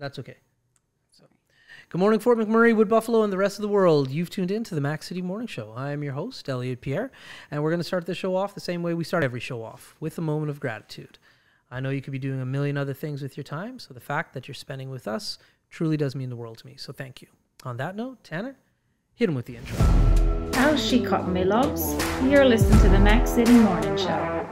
That's okay. So, good morning, Fort McMurray, Wood Buffalo, and the rest of the world. You've tuned in to the Mac City Morning Show. I am your host, Elliot Pierre, and we're going to start the show off the same way we start every show off, with a moment of gratitude. I know you could be doing a million other things with your time, so the fact that you're spending with us truly does mean the world to me, so thank you. On that note, Tanner, hit him with the intro. How's she cotton, me loves? You're listening to the Mac City Morning Show.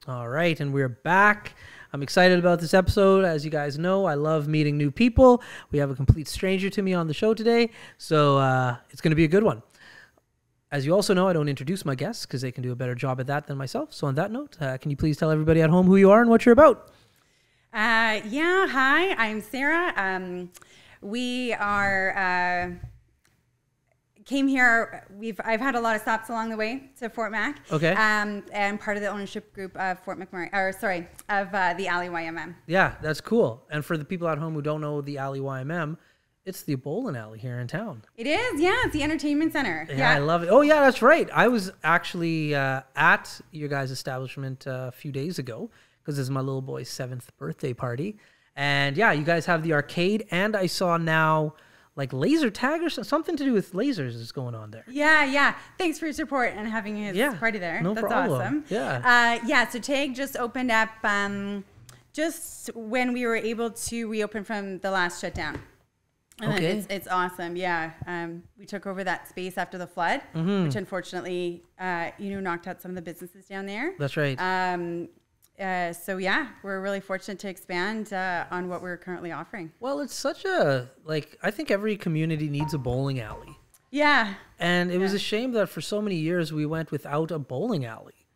All right, and we're back. I'm excited about this episode. As you guys know, I love meeting new people. We have a complete stranger to me on the show today, so it's going to be a good one. As you also know, I don't introduce my guests because they can do a better job at that than myself. So on that note, can you please tell everybody at home who you are and what you're about? Yeah, hi, I'm Sarah. We are... Came here. I've had a lot of stops along the way to Fort Mac. Okay. And part of the ownership group of Fort McMurray, of the Alley YMM. Yeah, that's cool. And for the people at home who don't know the Alley YMM, it's the bowling alley here in town. It is, yeah. It's the entertainment center. Yeah, I love it. Oh, yeah, that's right. I was actually at your guys' establishment a few days ago because this is my little boy's 7th birthday party. And yeah, you guys have the arcade, and I saw now like laser tag or something to do with lasers is going on there. Yeah. Thanks for your support and having his party there. No That's problem. Awesome. Yeah. So TAG just opened up just when we were able to reopen from the last shutdown. And okay. It's awesome. Yeah. We took over that space after the flood, which unfortunately, knocked out some of the businesses down there. That's right. So yeah, we're really fortunate to expand on what we're currently offering. Well, it's such a, I think every community needs a bowling alley. Yeah. And it was a shame that for so many years we went without a bowling alley.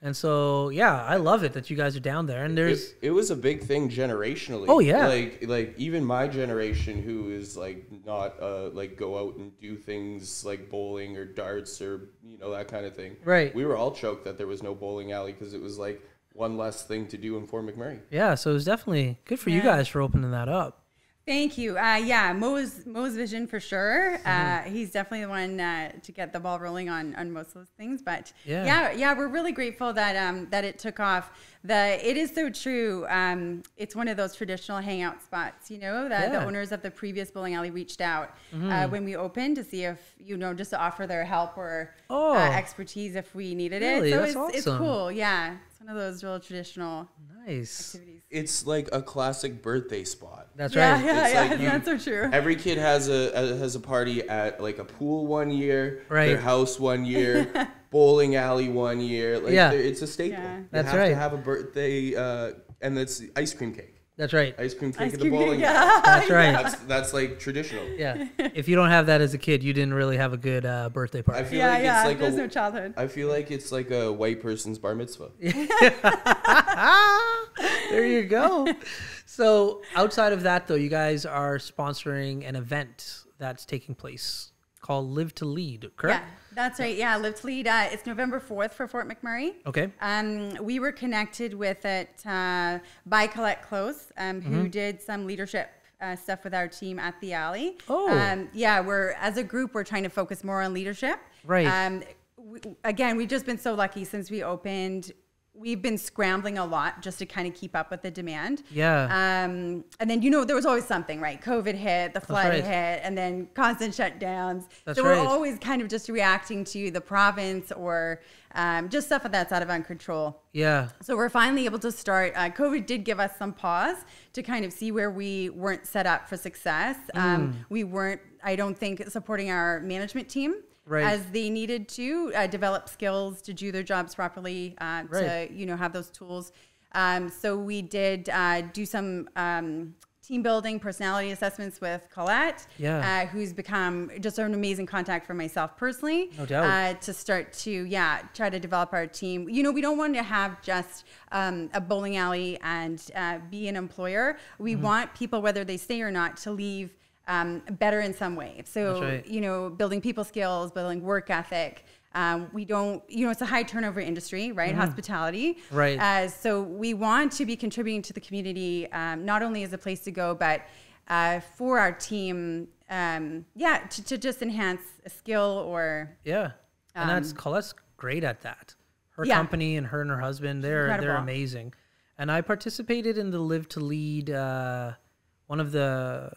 And so, yeah, I love it that you guys are down there. And there's... It was a big thing generationally. Oh, yeah. Like even my generation who is, not, go out and do things like bowling or darts or, that kind of thing. Right. We were all choked that there was no bowling alley because it was, one less thing to do in Fort McMurray. Yeah, so it was definitely good for you guys for opening that up. Thank you. Mo's vision for sure. He's definitely the one to get the ball rolling on most of those things. But yeah, we're really grateful that that it took off. It is so true. It's one of those traditional hangout spots. The owners of the previous bowling alley reached out when we opened to see if just to offer their help or expertise if we needed it. So That's awesome. It's cool. Yeah. It's one of those real traditional activities. It's like a classic birthday spot. That's right. Yeah, that's so true. Every kid has a party at a pool one year, right. Their house one year, bowling alley one year. It's a staple. Yeah. That's you have right. to have a birthday, and it's ice cream cake. That's right. Ice cream cake Ice at the cream bowling cake, alley. That's right. That's traditional. Yeah. If you don't have that as a kid, you didn't really have a good birthday party. I feel like it's there's no childhood. I feel like it's like a white person's bar mitzvah. There you go. So outside of that, though, you guys are sponsoring an event that's taking place called Live to Lead, correct? Yeah, that's right. Yeah, Live to Lead. It's November 4th for Fort McMurray. Okay. We were connected with it by Colette Close, who did some leadership stuff with our team at the Alley. Oh. We're as a group, we're trying to focus more on leadership. Right. We've just been so lucky since we opened. We've been scrambling a lot just to kind of keep up with the demand. Yeah. And then, there was always something, right? COVID hit, the flood hit, and then constant shutdowns. So we're always kind of just reacting to the province or just stuff that's out of our control. Yeah. So we're finally able to start. COVID did give us some pause to kind of see where we weren't set up for success. We weren't, I don't think, supporting our management team. Right. As they needed to develop skills to do their jobs properly, to have those tools. So we did do some team building, personality assessments with Colette, who's become just an amazing contact for myself personally. No doubt. To start to try to develop our team. We don't want to have just a bowling alley and be an employer. We want people, whether they stay or not, to leave better in some way. So, right. Building people skills, building work ethic. We don't, it's a high turnover industry, right? Hospitality. Right. So we want to be contributing to the community, not only as a place to go, but for our team, to just enhance a skill or. Yeah. And Colette's great at that. her company and her husband, they're amazing. And I participated in the Live to Lead, one of the,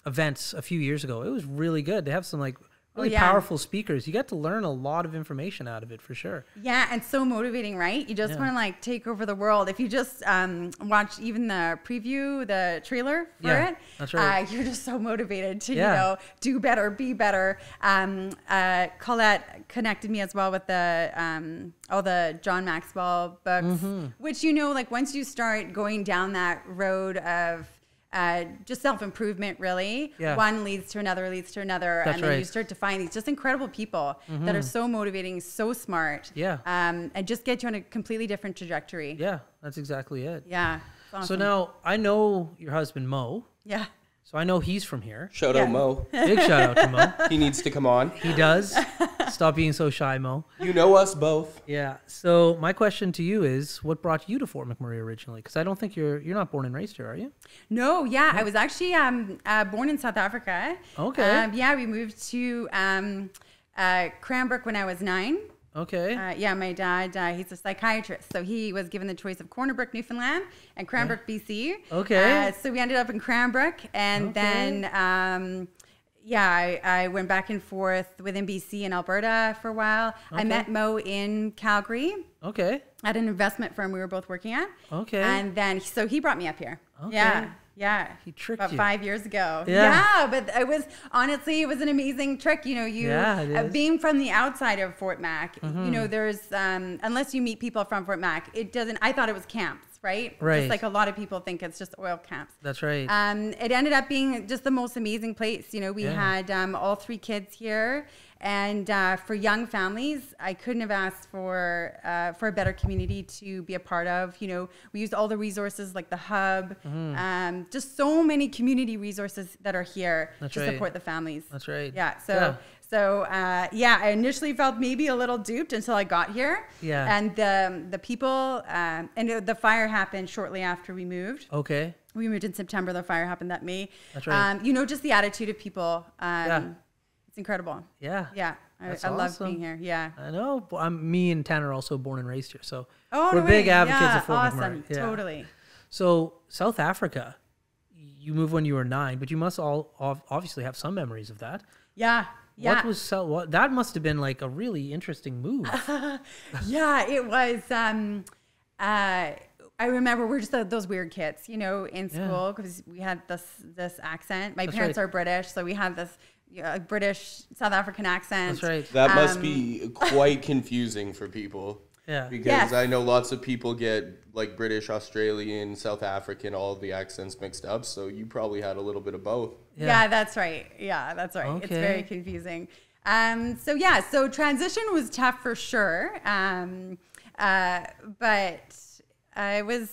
events a few years ago. It was really good. They have some like really powerful speakers. You get to learn a lot of information out of it for sure. Yeah, and so motivating, right? You just want to like take over the world. If you just watch even the preview, the trailer for it, that's right. You're just so motivated to do better, be better. Colette connected me as well with the all the John Maxwell books, which like once you start going down that road of just self-improvement, really. Yeah. One leads to another, and then you start to find these just incredible people that are so motivating, so smart, and just get you on a completely different trajectory. Yeah, that's exactly it. Yeah. Awesome. So now I know your husband, Mo. Yeah. So I know he's from here. Shout out Mo. Big shout out to Mo. He needs to come on. He does. Stop being so shy, Mo. You know us both. Yeah. So my question to you is, what brought you to Fort McMurray originally? Because I don't think you're not born and raised here, are you? No. Yeah, I was actually born in South Africa. Okay. We moved to Cranbrook when I was 9. Okay. My dad, he's a psychiatrist. So he was given the choice of Corner Newfoundland and Cranbrook, BC. Okay. So we ended up in Cranbrook. And then, I went back and forth within BC and Alberta for a while. Okay. I met Mo in Calgary. Okay. At an investment firm we were both working at. Okay. And then, so he brought me up here. Okay. Yeah. He tricked about you. 5 years ago. Yeah. But it was an amazing trick. Being from the outside of Fort Mac, there's, unless you meet people from Fort Mac, I thought it was camps, right? Right. Just like a lot of people think it's just oil camps. That's right. It ended up being just the most amazing place. We had all 3 kids here. And for young families, I couldn't have asked for a better community to be a part of. We used all the resources like the hub, just so many community resources that are here to support the families. That's right. Yeah. So I initially felt maybe a little duped until I got here. Yeah. And the people and the fire happened shortly after we moved. Okay. We moved in September. The fire happened that May. That's right. Just the attitude of people. It's incredible. Yeah. Yeah. I love being here. Yeah. I know. Me and Tanner are also born and raised here. So we're big advocates of Fort McMurray. Yeah. Totally. So South Africa, you moved when you were 9, but you must all obviously have some memories of that. Yeah. Yeah. That must have been like a really interesting move. Yeah, it was. I remember we're just those weird kids, in school because we had this accent. My parents are British, so we had this British South African accent. That's right. That must be quite confusing for people. Yeah. Because I know lots of people get like British, Australian, South African, all of the accents mixed up. So you probably had a little bit of both. Yeah, that's right. Okay. It's very confusing. So transition was tough for sure. But it was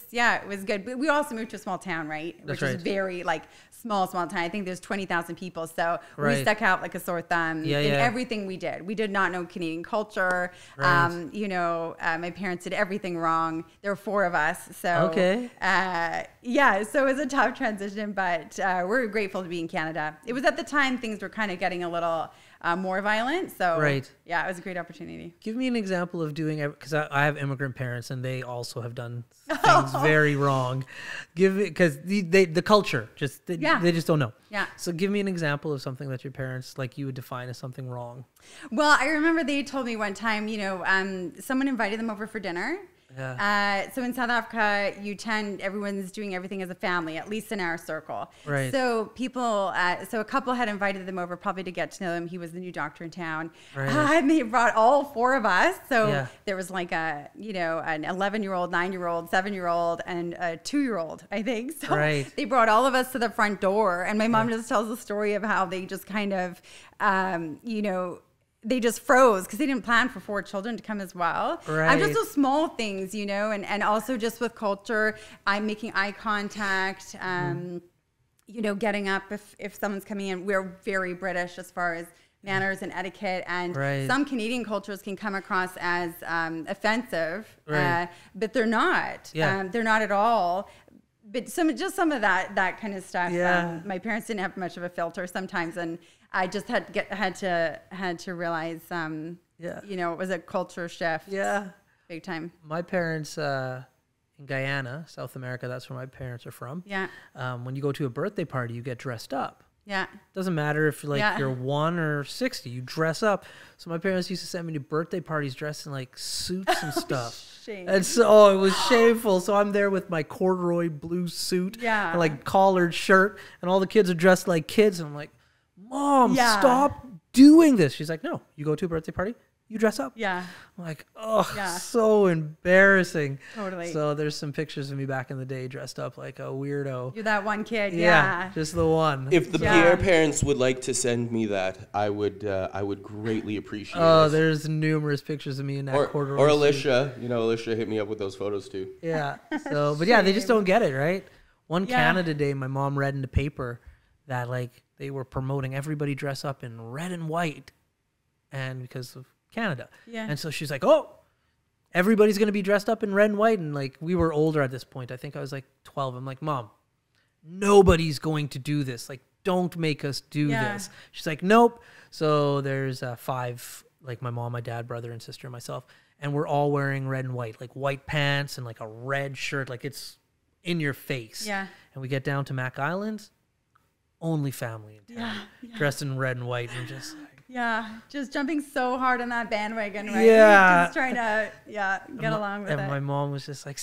good. But we also moved to a small town, right? Which is very small town. I think there's 20,000 people. So we stuck out like a sore thumb in everything we did. We did not know Canadian culture. Right. My parents did everything wrong. There were 4 of us. So, so it was a tough transition, but we're grateful to be in Canada. It was at the time things were kind of getting a little more violent. So it was a great opopportunity. Give me an example of doing it, because I have immigrant parents and they also have done things very wrong. Because the culture they just don't know. Yeah. So give me an example of something that your parents you would define as something wrong. Well, I remember they told me one time, someone invited them over for dinner. Yeah. So in South Africa, everyone's doing everything as a family, at least in our circle. Right. So a couple had invited them over probably to get to know him. He was the new doctor in town. Right. And they brought all 4 of us. So there was an 11-year-old, 9-year-old, 7-year-old, and a 2-year-old, I think. So they brought all of us to the front door. And my mom just tells the story of how they just kind of, they just froze because they didn't plan for 4 children to come as well. Right. Just those small things, and also just with culture, I'm making eye contact, getting up if someone's coming in. We're very British as far as manners and etiquette, and some Canadian cultures can come across as offensive, but they're not. They're not at all. But some of that kind of stuff. My parents didn't have much of a filter sometimes, and I just had to realize, it was a culture shift. Yeah. big time. My parents in Guyana, South America, that's where my parents are from. Yeah. When you go to a birthday party, you get dressed up. Yeah. Doesn't matter if you're 1 or 60, you dress up. So my parents used to send me to birthday parties dressed in like suits and stuff. Shame. And so it was shameful. So I'm there with my corduroy blue suit and like collared shirt, and all the kids are dressed like kids. And I'm like, Mom, stop doing this. She's like, no, you go to a birthday party, you dress up. Yeah. I'm like, so embarrassing. Totally. So there's some pictures of me back in the day dressed up like a weirdo. You're that one kid. Yeah. Just the one. If the Pierre parents would like to send me that, I would greatly appreciate it. Oh, there's numerous pictures of me in that corduroy Or Alicia. You know, Alicia hit me up with those photos too. Yeah. So, but they just don't get it, right? One Canada Day, my mom read in the paper that like they were promoting everybody dress up in red and white, and because of Canada. Yeah. And so she's like, oh, everybody's going to be dressed up in red and white. And like, we were older at this point. I think I was like 12. I'm like, Mom, nobody's going to do this. Like, don't make us do this. She's like, nope. So there's 5, like my mom, my dad, brother and sister and myself. And we're all wearing red and white, like white pants and like a red shirt. Like it's in your face. Yeah. And we get down to Mac Island, only family in town, dressed in red and white, and just like, just jumping so hard on that bandwagon, right? Yeah. Just trying to, get along with it. And my mom was just like,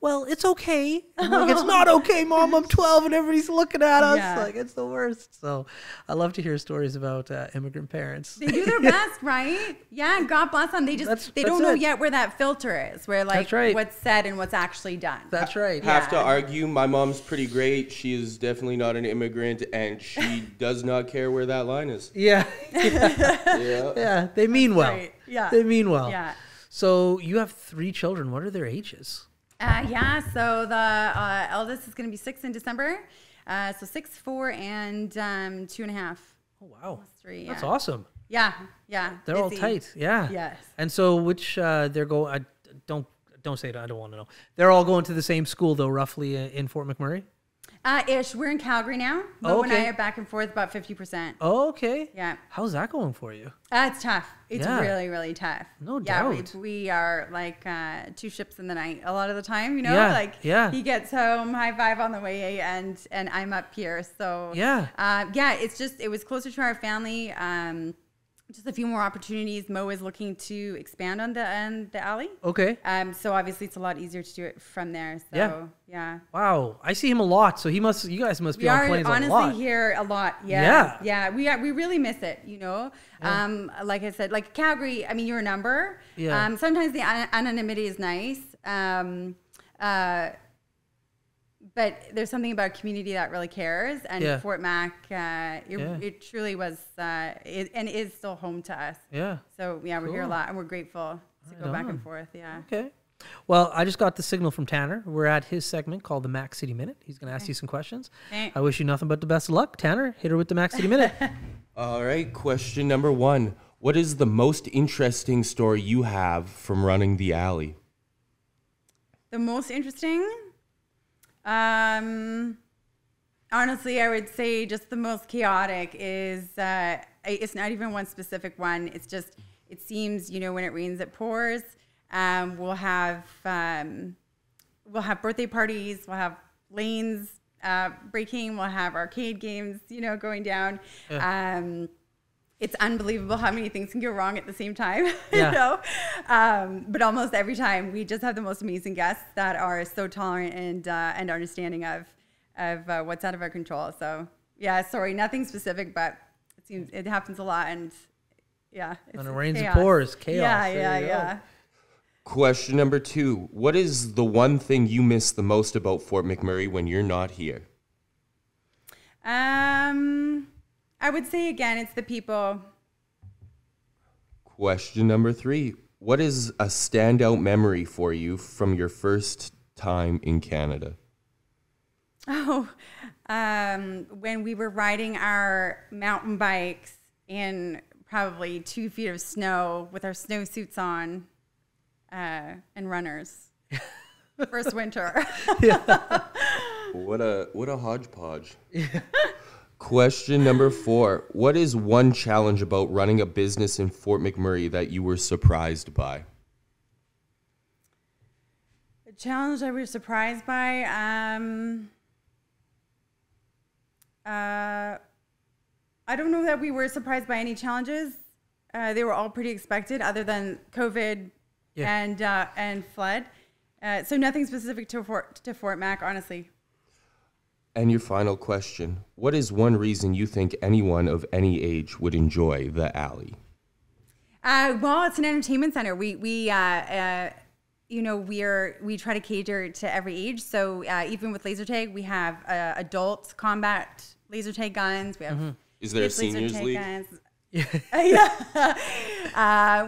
well, it's okay. I'm like, it's not okay, Mom. I'm 12 and everybody's looking at us. Like, it's the worst. So I love to hear stories about immigrant parents. They do their best, right? Yeah, God bless them. They just, they don't know yet where that filter is, where like what's said and what's actually done. That's right. Have to argue. My mom's pretty great. She is definitely not an immigrant, and she does not care where that line is. Yeah. Yeah, they mean well. Right. Yeah, they mean well. Yeah. So you have 3 children. What are their ages? So the eldest is going to be 6 in December. So 6, 4, and 2.5. Oh wow, 3. That's awesome. Yeah. They're all tight. Yeah. Yes. And so which they're going? Don't say it. I don't want to know. They're all going to the same school though, roughly in Fort McMurray. Ish. We're in Calgary now. Mo and I are back and forth about 50%. Oh, okay. Yeah. How's that going for you? It's tough. It's really, really tough. No doubt. We are like 2 ships in the night a lot of the time, you know? He gets home, high five on the way, and I'm up here. So it was closer to our family. Just a few more opportunities. Mo is looking to expand on the alley. Okay. So obviously it's a lot easier to do it from there. So yeah. Wow. I see him a lot. So you guys must be on planes a lot. We are honestly here a lot. Yeah. Yeah. We really miss it, you know. Yeah. Like I said, like Calgary, I mean, you're a number. Yeah. Sometimes the anonymity is nice. But there's something about a community that really cares, and Fort Mac, it truly was, and is still home to us. Yeah. So we're here a lot, and we're grateful to go back and forth. Yeah. Okay. Well, I just got the signal from Tanner. We're at his segment called the Mac City Minute. He's going to ask you some questions. I wish you nothing but the best of luck. Tanner, hit her with the Mac City Minute. All right. Question number 1. What is the most interesting story you have from running the alley? The most interesting? Honestly, I would say just the most chaotic is, it's not even one specific one. It's just, it seems, you know, when it rains, it pours. We'll have birthday parties, we'll have lanes, breaking, we'll have arcade games, you know, going down. Yeah. It's unbelievable how many things can go wrong at the same time, you know? But almost every time we just have the most amazing guests that are so tolerant and understanding of what's out of our control. So yeah, sorry, nothing specific, but it happens a lot. And when it rains and pours, chaos. Yeah. Question number 2. What is the one thing you miss the most about Fort McMurray when you're not here? I would say, again, it's the people. Question number 3. What is a standout memory for you from your first time in Canada? When we were riding our mountain bikes in probably 2 feet of snow with our snowsuits on and runners. First winter. What a hodgepodge. Yeah. Question number 4. What is one challenge about running a business in Fort McMurray that you were surprised by? A challenge I was surprised by. I don't know that we were surprised by any challenges. They were all pretty expected, other than COVID and flood. So nothing specific to Fort Mac, honestly. And your final question: what is one reason you think anyone of any age would enjoy the Alley? Well, it's an entertainment center. We try to cater to every age. So even with laser tag, we have adult combat laser tag guns. We have Is there a seniors league? Yeah.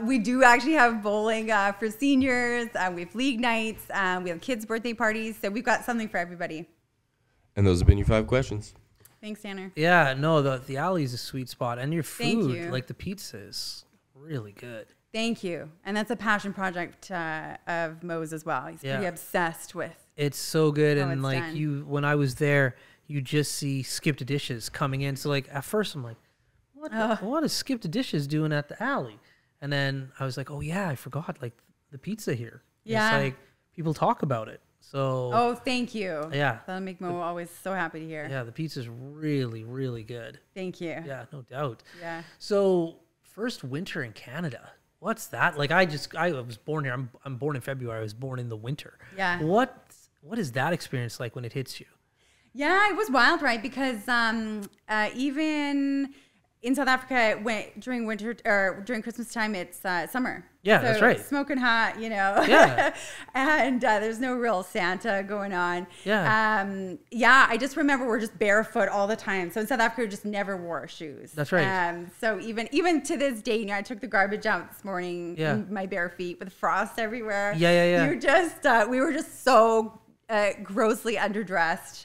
We do actually have bowling for seniors. We have league nights. We have kids' birthday parties. So we've got something for everybody. And those have been your 5 questions. Thanks, Tanner. Yeah, no, the Alley is a sweet spot. And your food, Thank you. like the pizza is really good. Thank you. And that's a passion project of Mo's as well. He's pretty obsessed with. It's so good. And like done. when I was there, you just see Skip to Dishes coming in. So like at first I'm like, what is Skip to Dishes doing at the Alley? And then I was like, oh yeah, I forgot like the pizza here. Yeah. It's like people talk about it. So Oh, thank you. Yeah. That'll make Mo always so happy to hear. Yeah, the pizza's really, really good. Thank you. Yeah, no doubt. Yeah. So first winter in Canada. What's that? Like I was born here. I'm born in February. I was born in the winter. Yeah. What is that experience like when it hits you? Yeah, it was wild, right? Because even in South Africa, during winter or during Christmas time, it's summer. Yeah, so that's right. Smoking hot, Yeah. And there's no real Santa going on. Yeah. Yeah, I just remember we're just barefoot all the time. So in South Africa, we just never wore shoes. That's right. So even to this day, I took the garbage out this morning in my bare feet with frost everywhere. Yeah. We were just so grossly underdressed.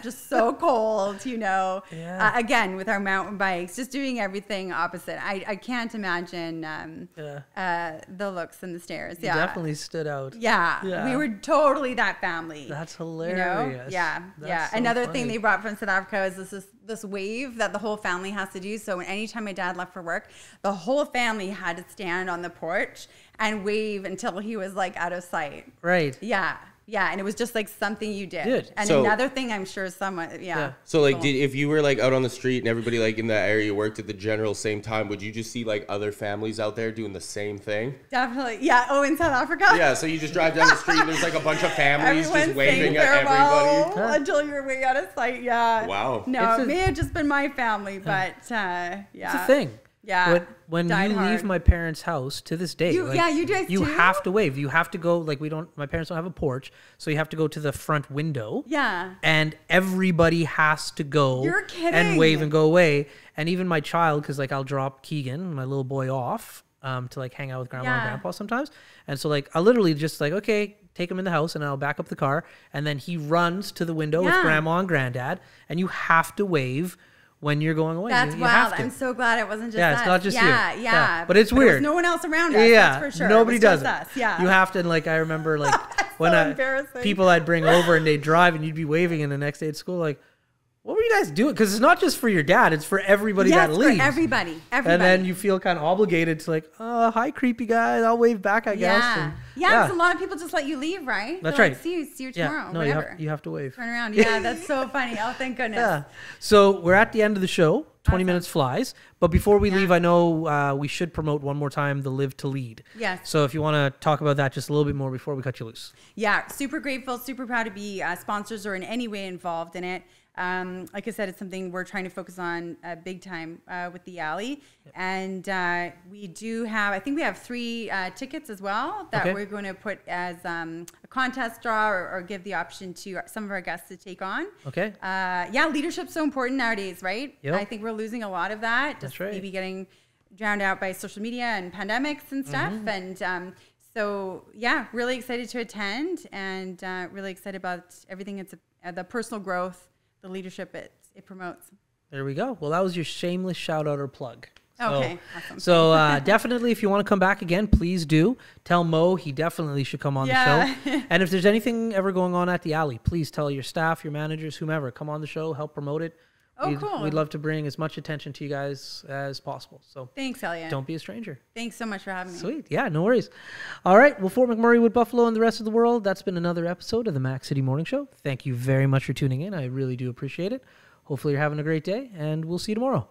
Just so cold, again, with our mountain bikes, just doing everything opposite. I can't imagine the looks and the stares. You definitely stood out. Yeah. We were totally that family. That's hilarious. Yeah. That's so Another funny. thing they brought from South Africa is this wave that the whole family has to do. So anytime my dad left for work, the whole family had to stand on the porch and wave until he was like out of sight. Right. Yeah, and it was just like something you did. And another thing I'm sure someone, So like, if you were like out on the street and everybody like in that area worked at the general same time, would you just see like other families out there doing the same thing? Definitely. Yeah. Oh, in South Africa? Yeah, so you just drive down the street and there's like a bunch of families just waving at everybody. Until you're way out of sight, yeah. Wow. No, it may have just been my family, but It's a thing. Yeah. When you leave my parents' house to this day, you guys you too? have to wave. You have to go, like my parents don't have a porch, so you have to go to the front window. Yeah. And everybody has to go You're kidding. and wave and go away. And even my child, because like I'll drop Keegan, my little boy, off to like hang out with grandma and grandpa sometimes. And so like I'll literally just like, okay, take him in the house and I'll back up the car. And then he runs to the window with grandma and granddad. And you have to wave when you're going away. That's you wild. I'm so glad it wasn't just us. It's not just you. Yeah. But it's weird. There was no one else around us, that's for sure. Nobody does us. Yeah. You have to, like, I remember, like, when embarrassing. People I'd bring over and they'd drive and you'd be waving, and the next day at school, like, what were you guys doing? Because it's not just for your dad, it's for everybody that leaves. For everybody. And then you feel kind of obligated to like, oh, hi, creepy guys. I'll wave back, I guess. And, because a lot of people just let you leave, right? That's They're right. Like, see you tomorrow. No, whatever. you have to wave. Turn around. Yeah, that's so funny. Oh, thank goodness. Yeah. So we're at the end of the show. 20 minutes flies. But before we leave, I know we should promote one more time the Live to Lead. Yes. So if you want to talk about that just a little bit more before we cut you loose. Yeah, super grateful, super proud to be sponsors or in any way involved in it. Like I said, it's something we're trying to focus on big time with the Alley. Yep. And we do have, I think we have 3 tickets as well that we're going to put as a contest draw or give the option to some of our guests to take on. Okay. Leadership's so important nowadays, right? Yep. I think we're losing a lot of that. That's right. Maybe getting drowned out by social media and pandemics and stuff. And so, really excited to attend and really excited about everything. It's the personal growth, the leadership it promotes. There we go. Well, that was your shameless shout out or plug. Okay, awesome. So definitely, if you want to come back again, please do. Tell Mo he definitely should come on the show. And if there's anything ever going on at the Alley, please tell your staff, your managers, whomever, come on the show, help promote it. Oh, cool. We'd love to bring as much attention to you guys as possible. So thanks, Elliot. Don't be a stranger. Thanks so much for having me. Sweet. Yeah, no worries. All right. Well, Fort McMurray, Wood Buffalo, and the rest of the world, that's been another episode of the Mac City Morning Show. Thank you very much for tuning in. I really do appreciate it. Hopefully you're having a great day, and we'll see you tomorrow.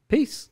Peace.